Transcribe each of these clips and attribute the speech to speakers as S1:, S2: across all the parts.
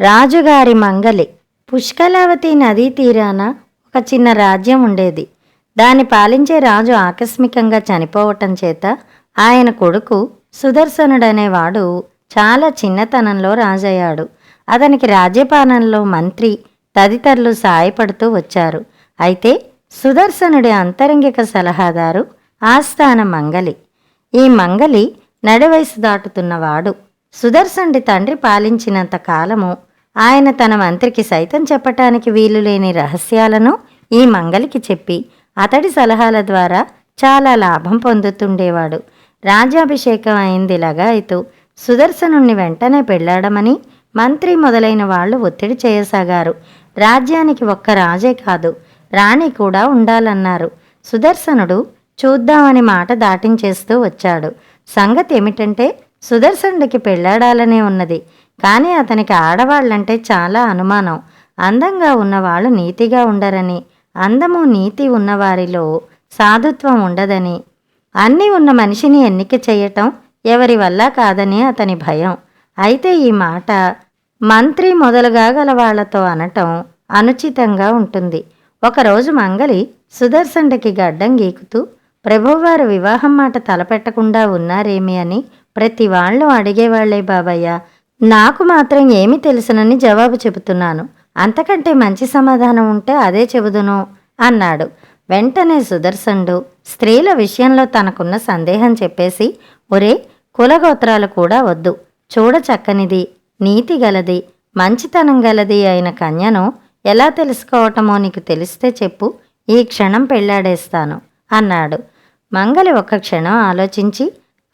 S1: రాజుగారి మంగలి. పుష్కలావతి నదీ తీరాన ఒక చిన్న రాజ్యం ఉండేది. దాన్ని పాలించే రాజు ఆకస్మికంగా చనిపోవటం చేత ఆయన కొడుకు సుదర్శనుడనేవాడు చాలా చిన్నతనంలో రాజయ్యాడు. అతనికి రాజ్యపాలనలో మంత్రి తదితరులు సాయపడుతూ వచ్చారు. అయితే సుదర్శనుడి అంతరంగిక సలహాదారు ఆస్థాన మంగలి. ఈ మంగలి నడివయసు దాటుతున్నవాడు. సుదర్శనుడి తండ్రి పాలించినంత కాలము ఆయన తన మంత్రికి సైతం చెప్పటానికి వీలులేని రహస్యాలను ఈ మంగలికి చెప్పి అతడి సలహాల ద్వారా చాలా లాభం పొందుతుండేవాడు. రాజ్యాభిషేకం అయిందిలాగా అయితే సుదర్శనుణ్ణి వెంటనే పెళ్లాడమని మంత్రి మొదలైన వాళ్ళు ఒత్తిడి చేయసాగారు. రాజ్యానికి ఒక్క రాజే కాదు, రాణి కూడా ఉండాలన్నారు. సుదర్శనుడు చూద్దామని మాట దాటించేస్తూ వచ్చాడు. సంగతి ఏమిటంటే సుదర్శనుడికి పెళ్లాడాలనే ఉన్నది. కానీ అతనికి ఆడవాళ్లంటే చాలా అనుమానం. అందంగా ఉన్నవాళ్ళు నీతిగా ఉండరని, అందము నీతి ఉన్నవారిలో సాధుత్వం ఉండదని, అన్నీ ఉన్న మనిషిని ఎన్నిక చేయటం ఎవరి వల్ల కాదని అతని భయం. అయితే ఈ మాట మంత్రి మొదలుగా గల వాళ్లతో అనటం అనుచితంగా ఉంటుంది. ఒకరోజు మంగలి సుదర్శనుడికి గడ్డం గీకుతూ, ప్రభువారు వివాహం మాట తలపెట్టకుండా ఉన్నారేమి అని ప్రతి వాళ్ళు అడిగేవాళ్లే బాబయ్య. నాకు మాత్రం ఏమి తెలుసునని జవాబు చెబుతున్నాను. అంతకంటే మంచి సమాధానం ఉంటే అదే చెబుదును అన్నాడు. వెంటనే సుదర్శనుడు స్త్రీల విషయంలో తనకున్న సందేహం చెప్పేసి, ఒరే, కులగోత్రాలు కూడా వద్దు, చూడ చక్కనిది, నీతి గలది, మంచితనం గలది అయిన కన్యను ఎలా తెలుసుకోవటమో నీకు తెలిస్తే చెప్పు, ఈ క్షణం పెళ్లాడేస్తాను అన్నాడు. మంగలి ఒక్క క్షణం ఆలోచించి,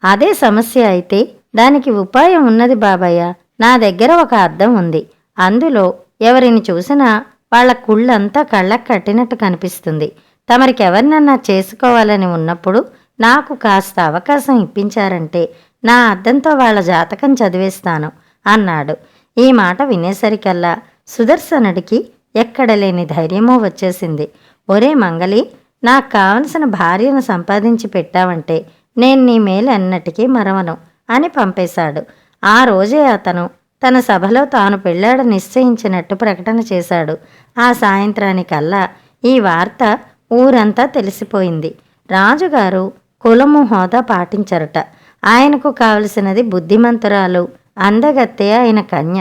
S1: అదే సమస్య అయితే దానికి ఉపాయం ఉన్నది బాబయ్య. నా దగ్గర ఒక అద్దం ఉంది. అందులో ఎవరిని చూసినా వాళ్ల కుళ్ళంతా కళ్ళకు కట్టినట్టు కనిపిస్తుంది. తమరికెవరినన్నా చేసుకోవాలని ఉన్నప్పుడు నాకు కాస్త అవకాశం ఇప్పించారంటే నా అద్దంతో వాళ్ల జాతకం చదివేస్తాను అన్నాడు. ఈ మాట వినేసరికల్లా సుదర్శనుడికి ఎక్కడలేని ధైర్యమో వచ్చేసింది. ఒరే మంగలి, నాకు కావలసిన భార్యను సంపాదించి పెట్టావంటే నేను నీ మేలు ఎన్నటికీ మరవను అని పంపేశాడు. ఆ రోజే అతను తన సభలో తాను పెళ్లాడ నిశ్చయించినట్టు ప్రకటన చేశాడు. ఆ సాయంత్రానికల్లా ఈ వార్త ఊరంతా తెలిసిపోయింది. రాజుగారు కులము హోదా పాటించరట. ఆయనకు కావలసినది బుద్ధిమంతురాలు, అందగత్తె అయిన కన్య.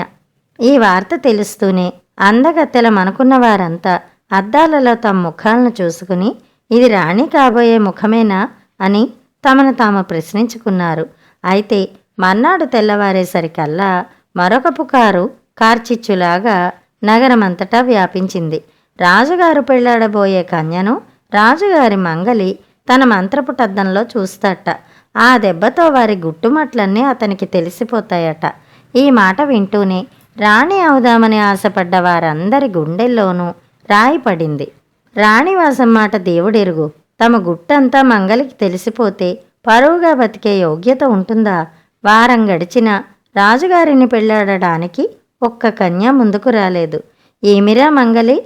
S1: ఈ వార్త తెలుస్తూనే అందగత్తెల మనుకున్న వారంతా అద్దాలలో తమ ముఖాలను చూసుకుని, ఇది రాణి కాబోయే ముఖమేనా అని తమను తాము ప్రశ్నించుకున్నారు. అయితే మర్నాడు తెల్లవారేసరికల్లా మరొక పుకారు కార్చిచ్చులాగా నగరమంతటా వ్యాపించింది. రాజుగారు పెళ్లాడబోయే కన్యను రాజుగారి మంగలి తన మంత్రపుటద్దంలో చూస్తాట. ఆ దెబ్బతో వారి గుట్టుమట్లన్నీ అతనికి తెలిసిపోతాయట. ఈ మాట వింటూనే రాణి అవుదామని ఆశపడ్డ వారందరి గుండెల్లోనూ రాయి పడింది. రాణివాసం మాట దేవుడెరుగు. తమ గుట్టంతా మంగలికి తెలిసిపోతే పరువుగా బతికే యోగ్యత ఉంటుందా? వారం గడిచినా రాజుగారిని పెళ్లాడడానికి ఒక్క కన్య ముందుకు రాలేదు. ఏమిరా మంగలి,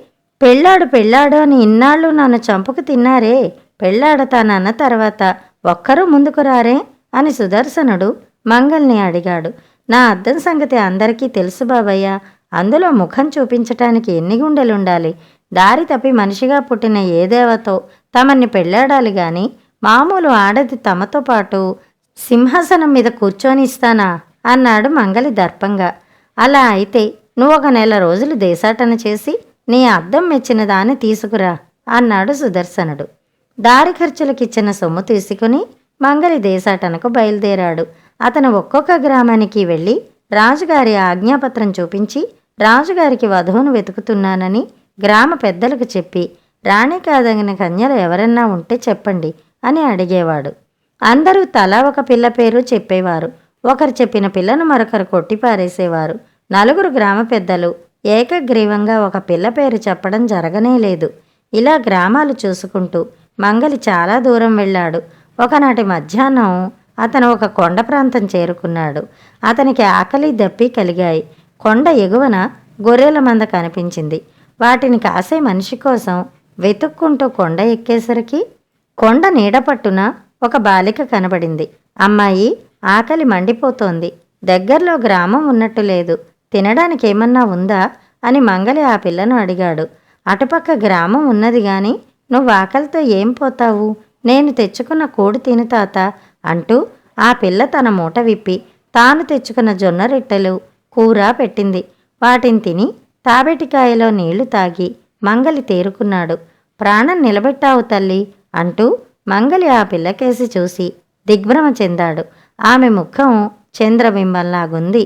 S1: పెళ్ళాడు అని ఇన్నాళ్ళు నన్ను చంపుకు తిన్నారే, పెళ్లాడతానన్న తర్వాత ఒక్కరూ ముందుకు రారే అని సుదర్శనుడు మంగల్ని అడిగాడు. నా అద్దం సంగతి అందరికీ తెలుసు బాబయ్య. అందులో ముఖం చూపించటానికి ఎన్ని గుండెలుండాలి? దారి తప్పి మనిషిగా పుట్టిన ఏ దేవతో తమన్ని పెళ్లాడాలి గాని మామూలు ఆడది తమతో పాటు సింహాసనం మీద కూర్చొని ఇస్తానా అన్నాడు మంగలి దర్పంగా. అలా అయితే నువ్వు 1 నెల రోజులు దేశాటన చేసి నీ అద్దం మెచ్చిన దాన్ని తీసుకురా అన్నాడు సుదర్శనుడు. దారి ఖర్చులకిచ్చిన సొమ్ము తీసుకుని మంగలి దేశాటనకు బయలుదేరాడు. అతను ఒక్కొక్క గ్రామానికి వెళ్ళి రాజుగారి ఆజ్ఞాపత్రం చూపించి రాజుగారికి వధువును వెతుకుతున్నానని గ్రామ పెద్దలకు చెప్పి, రాణి కాదగిన కన్యలు ఎవరన్నా ఉంటే చెప్పండి అని అడిగేవాడు. అందరూ తలా ఒక పిల్ల పేరు చెప్పేవారు. ఒకరు చెప్పిన పిల్లను మరొకరు కొట్టిపారేసేవారు. 4 గ్రామ పెద్దలు ఏకగ్రీవంగా ఒక పిల్ల పేరు చెప్పడం జరగనే లేదు. ఇలా గ్రామాలు చూసుకుంటూ మంగలి చాలా దూరం వెళ్ళాడు. ఒకనాటి మధ్యాహ్నం అతను ఒక కొండ ప్రాంతం చేరుకున్నాడు. అతనికి ఆకలి దప్పి కలిగాయి. కొండ ఎగువన గొర్రెల మంద కనిపించింది. వాటిని కాసే మనిషి కోసం వెతుక్కుంటూ కొండ ఎక్కేసరికి కొండ నీడపట్టున ఒక బాలిక కనబడింది. అమ్మాయి, ఆకలి మండిపోతోంది. దగ్గరలో గ్రామం ఉన్నట్టు లేదు. తినడానికి ఏమన్నా ఉందా అని మంగలి ఆ పిల్లను అడిగాడు. అటుపక్క గ్రామం ఉన్నది గాని నువ్వు ఆకలితో ఏం పోతావు, నేను తెచ్చుకున్న కోడి తిను తాత అంటూ ఆ పిల్ల తన మూట విప్పి తాను తెచ్చుకున్న జొన్న రొట్టెలు కూర పెట్టింది. వాటిని తిని తాబెటికాయలో నీళ్లు తాగి మంగలి తేరుకున్నాడు. ప్రాణం నిలబెట్టావు తల్లి అంటూ మంగలి ఆ పిల్లకేసి చూసి దిగ్భ్రమ చెందాడు. ఆమె ముఖం చంద్రబింబంలాగుంది.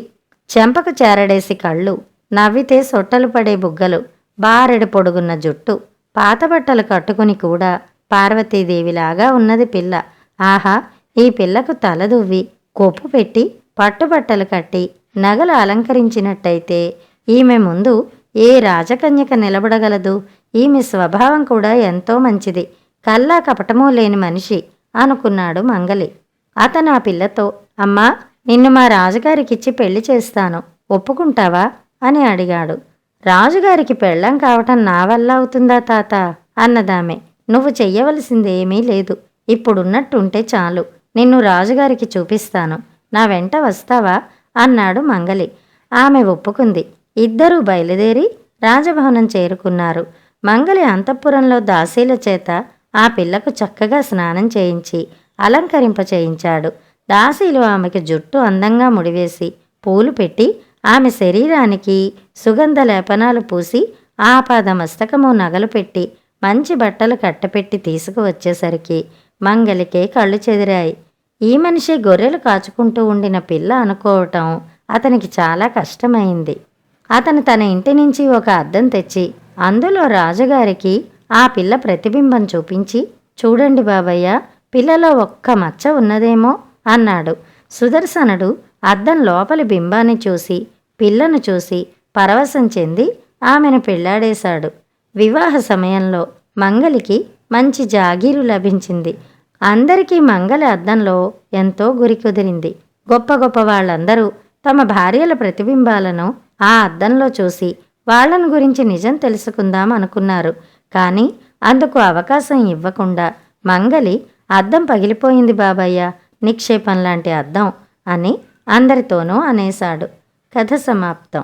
S1: చెంపకు చేరడేసి కళ్ళు, నవ్వితే సొట్టలు పడే బుగ్గలు, బారెడు పొడుగున్న జుట్టు, పాతబట్టలు కట్టుకుని కూడా పార్వతీదేవిలాగా ఉన్నది పిల్ల. ఆహా, ఈ పిల్లకు తలదువ్వి కొప్పు పెట్టి పట్టుబట్టలు కట్టి నగలు అలంకరించినట్టయితే ఈమె ముందు ఏ రాజకన్యక నిలబడగలదు? ఈమె స్వభావం కూడా ఎంతో మంచిది, కల్లా కపటమూ లేని మనిషి అనుకున్నాడు మంగలి. అతను ఆ పిల్లతో, అమ్మా, నిన్ను మా రాజుగారికిచ్చి పెళ్లి చేస్తాను, ఒప్పుకుంటావా అని అడిగాడు. రాజుగారికి పెళ్ళం కావటం నా వల్ల అవుతుందా తాత అన్నదామె. నువ్వు చెయ్యవలసిందేమీ లేదు, ఇప్పుడున్నట్టుంటే చాలు, నిన్ను రాజుగారికి చూపిస్తాను, నా వెంట వస్తావా అన్నాడు మంగలి. ఆమె ఒప్పుకుంది. ఇద్దరూ బయలుదేరి రాజభవనం చేరుకున్నారు. మంగలి అంతఃపురంలో దాసీల చేత ఆ పిల్లకు చక్కగా స్నానం చేయించి అలంకరింప చేయించాడు. దాసీలు ఆమెకి జుట్టు అందంగా ముడివేసి పూలు పెట్టి ఆమె శరీరానికి సుగంధ లేపనాలు పూసి ఆపాదమస్తకము నగలు పెట్టి మంచి బట్టలు కట్టపెట్టి తీసుకువచ్చేసరికి మంగలికే కళ్ళు చెదిరాయి. ఈ మనిషి గొర్రెలు కాచుకుంటూ ఉండిన పిల్ల అనుకోవటం అతనికి చాలా కష్టమైంది. అతను తన ఇంటి నుంచి ఒక అద్దం తెచ్చి అందులో రాజుగారికి ఆ పిల్ల ప్రతిబింబం చూపించి, చూడండి బాబయ్య, పిల్లలో ఒక్క మచ్చ ఉన్నదేమో అన్నాడు. సుదర్శనుడు అద్దం లోపలి బింబాన్ని చూసి పిల్లను చూసి పరవశం చెంది ఆమెను పెళ్లాడేశాడు. వివాహ సమయంలో మంగలికి మంచి జాగీరు లభించింది. అందరికీ మంగలి అద్దంలో ఎంతో గురి కుదిరింది. గొప్ప గొప్ప వాళ్ళందరూ తమ భార్యల ప్రతిబింబాలను ఆ అద్దంలో చూసి వాళ్లను గురించి నిజం తెలుసుకుందాం అనుకున్నారు. కానీ అందుకు అవకాశం ఇవ్వకుండా మంగలి, అద్దం పగిలిపోయింది బాబయ్య, నిక్షేపం లాంటి అద్దం అని అందరితోనూ అనేశాడు. కథ సమాప్తం.